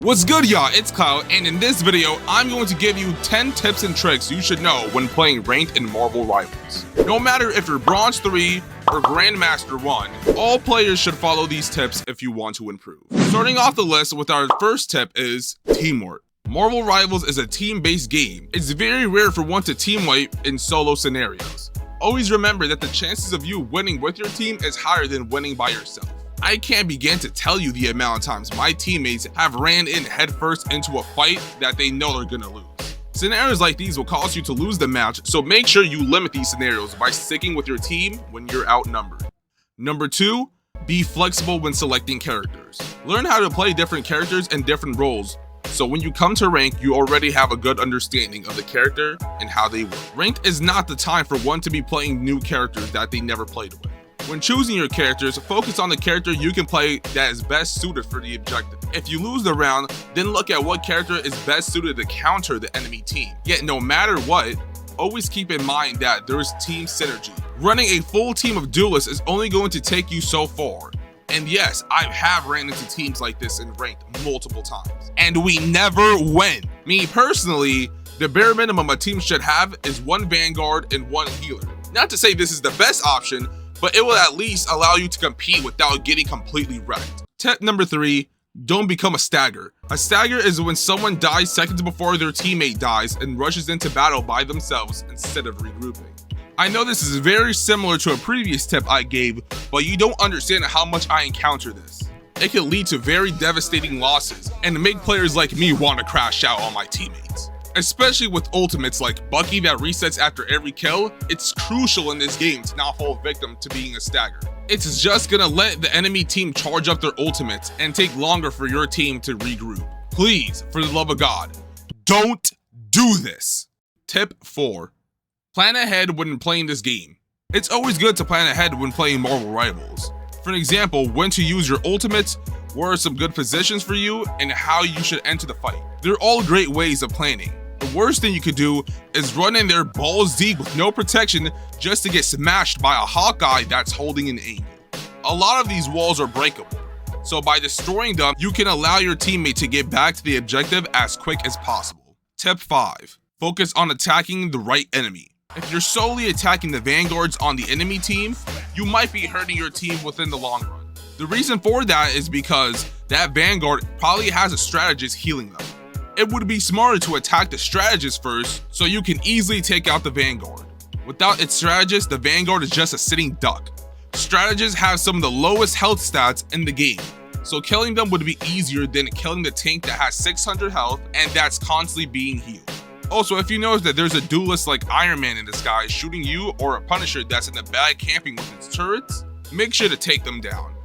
What's good, y'all? It's Kyle, and in this video, I'm going to give you 10 tips and tricks you should know when playing ranked in Marvel Rivals. No matter if you're Bronze 3 or Grandmaster 1, all players should follow these tips if you want to improve. Starting off the list with our first tip is teamwork. Marvel Rivals is a team-based game. It's very rare for one to team wipe in solo scenarios. Always remember that the chances of you winning with your team is higher than winning by yourself. I can't begin to tell you the amount of times my teammates have ran in headfirst into a fight that they know they're gonna lose. Scenarios like these will cause you to lose the match, so make sure you limit these scenarios by sticking with your team when you're outnumbered. Number 2, be flexible when selecting characters. Learn how to play different characters and different roles, so when you come to rank, you already have a good understanding of the character and how they work. Ranked is not the time for one to be playing new characters that they never played with. When choosing your characters, focus on the character you can play that is best suited for the objective. If you lose the round, then look at what character is best suited to counter the enemy team. Yet no matter what, always keep in mind that there's team synergy. Running a full team of duelists is only going to take you so far. And yes, I have ran into teams like this in ranked multiple times, and we never win. Me personally, the bare minimum a team should have is one Vanguard and one healer. Not to say this is the best option, but it will at least allow you to compete without getting completely wrecked. Tip number 3, don't become a stagger. A stagger is when someone dies seconds before their teammate dies and rushes into battle by themselves instead of regrouping. I know this is very similar to a previous tip I gave, but you don't understand how much I encounter this. It can lead to very devastating losses and make players like me want to crash out on my teammates. Especially with ultimates like Bucky that resets after every kill, it's crucial in this game to not fall victim to being a stagger. It's just gonna let the enemy team charge up their ultimates and take longer for your team to regroup. Please, for the love of God, don't do this. Tip 4, plan ahead when playing this game. It's always good to plan ahead when playing Marvel Rivals. For example, when to use your ultimates, where are some good positions for you, and how you should enter the fight. They're all great ways of planning. The worst thing you could do is run in there balls deep with no protection just to get smashed by a Hawkeye that's holding an angle. A lot of these walls are breakable, so by destroying them, you can allow your teammate to get back to the objective as quick as possible. Tip 5, focus on attacking the right enemy. If you're solely attacking the Vanguards on the enemy team, you might be hurting your team within the long run. The reason for that is because that Vanguard probably has a strategist healing them. It would be smarter to attack the strategist first so you can easily take out the Vanguard. Without its strategist, the Vanguard is just a sitting duck. Strategists have some of the lowest health stats in the game, so killing them would be easier than killing the tank that has 600 health and that's constantly being healed. Also, if you notice that there's a duelist like Iron Man in the sky shooting you, or a Punisher that's in the back camping with its turrets, make sure to take them down.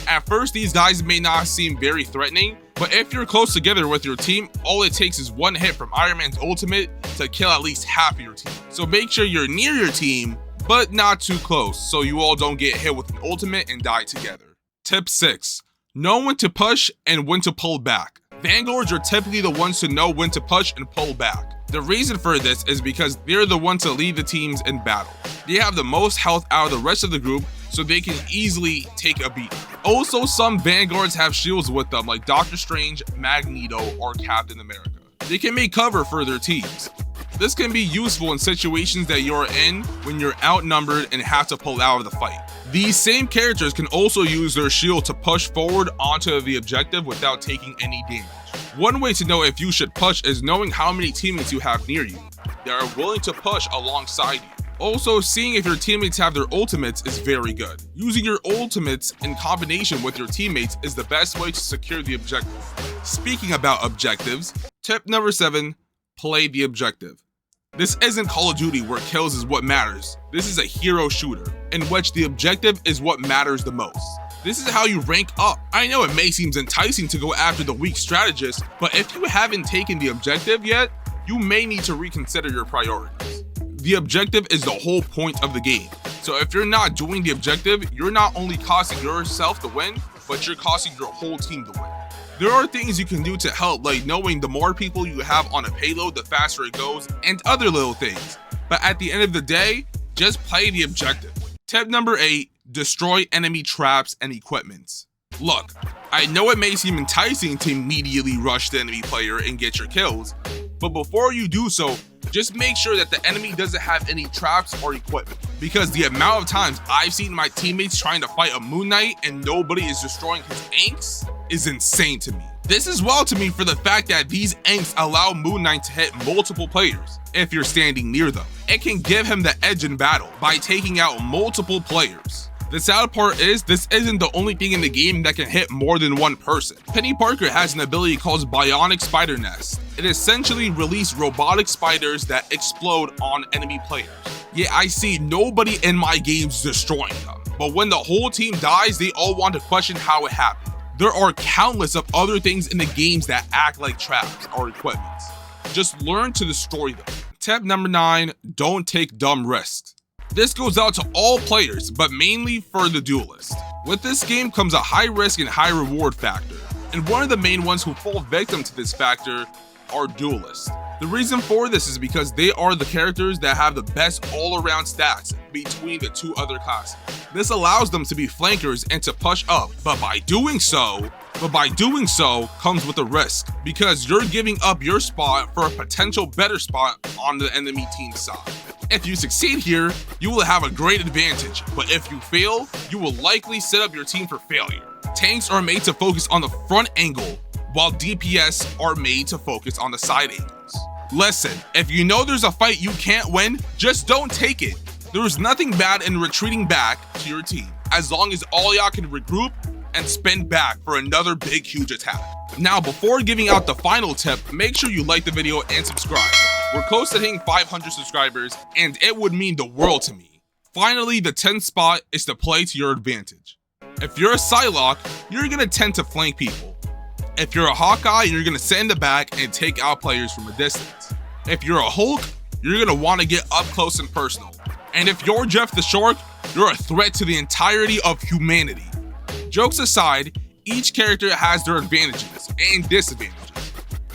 At first, these guys may not seem very threatening, but if you're close together with your team, all it takes is one hit from Iron Man's ultimate to kill at least half of your team. So make sure you're near your team, but not too close, so you all don't get hit with an ultimate and die together. Tip 6, know when to push and when to pull back. Vanguards are typically the ones to know when to push and pull back. The reason for this is because they're the ones to lead the teams in battle. They have the most health out of the rest of the group, so they can easily take a beat. Also, some Vanguards have shields with them like Doctor Strange, Magneto, or Captain America. They can make cover for their teams. This can be useful in situations that you're in when you're outnumbered and have to pull out of the fight. These same characters can also use their shield to push forward onto the objective without taking any damage. One way to know if you should push is knowing how many teammates you have near you that are willing to push alongside you. Also, seeing if your teammates have their ultimates is very good. Using your ultimates in combination with your teammates is the best way to secure the objective. Speaking about objectives, tip number 7, play the objective. This isn't Call of Duty where kills is what matters. This is a hero shooter, in which the objective is what matters the most. This is how you rank up. I know it may seem enticing to go after the weak strategist, but if you haven't taken the objective yet, you may need to reconsider your priorities. The objective is the whole point of the game. So if you're not doing the objective, you're not only costing yourself to win, but you're costing your whole team to win. There are things you can do to help, like knowing the more people you have on a payload, the faster it goes, and other little things. But at the end of the day, just play the objective. Tip number 8, destroy enemy traps and equipments. Look, I know it may seem enticing to immediately rush the enemy player and get your kills, but before you do so, just make sure that the enemy doesn't have any traps or equipment, because the amount of times I've seen my teammates trying to fight a Moon Knight and nobody is destroying his inks is insane to me. This is well to me for the fact that these inks allow Moon Knight to hit multiple players if you're standing near them. It can give him the edge in battle by taking out multiple players. The sad part is, this isn't the only thing in the game that can hit more than one person. Penny Parker has an ability called Bionic Spider Nest. It essentially releases robotic spiders that explode on enemy players. Yet I see nobody in my games destroying them. But when the whole team dies, they all want to question how it happened. There are countless of other things in the games that act like traps or equipments. Just learn to destroy them. Tip number 9, don't take dumb risks. This goes out to all players, but mainly for the duelist. With this game comes a high risk and high reward factor, and one of the main ones who fall victim to this factor are duelists. The reason for this is because they are the characters that have the best all-around stats between the two other classes. This allows them to be flankers and to push up, but by doing so comes with a risk, because you're giving up your spot for a potential better spot on the enemy team's side. If you succeed here, you will have a great advantage, but if you fail, you will likely set up your team for failure. Tanks are made to focus on the front angle, while DPS are made to focus on the side angles. Listen, if you know there's a fight you can't win, just don't take it. There is nothing bad in retreating back to your team, as long as all y'all can regroup and spin back for another big huge attack. Now, before giving out the final tip, make sure you like the video and subscribe. We're close to hitting 500 subscribers, and it would mean the world to me. Finally, the 10th spot is to play to your advantage. If you're a Psylocke, you're gonna tend to flank people. If you're a Hawkeye, you're gonna sit in the back and take out players from a distance. If you're a Hulk, you're gonna wanna get up close and personal. And if you're Jeff the Shark, you're a threat to the entirety of humanity. Jokes aside, each character has their advantages and disadvantages.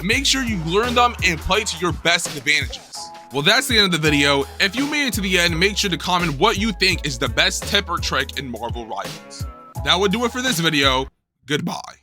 Make sure you learn them and play to your best advantages. Well, that's the end of the video. If you made it to the end, make sure to comment what you think is the best tip or trick in Marvel Rivals. That would do it for this video. Goodbye.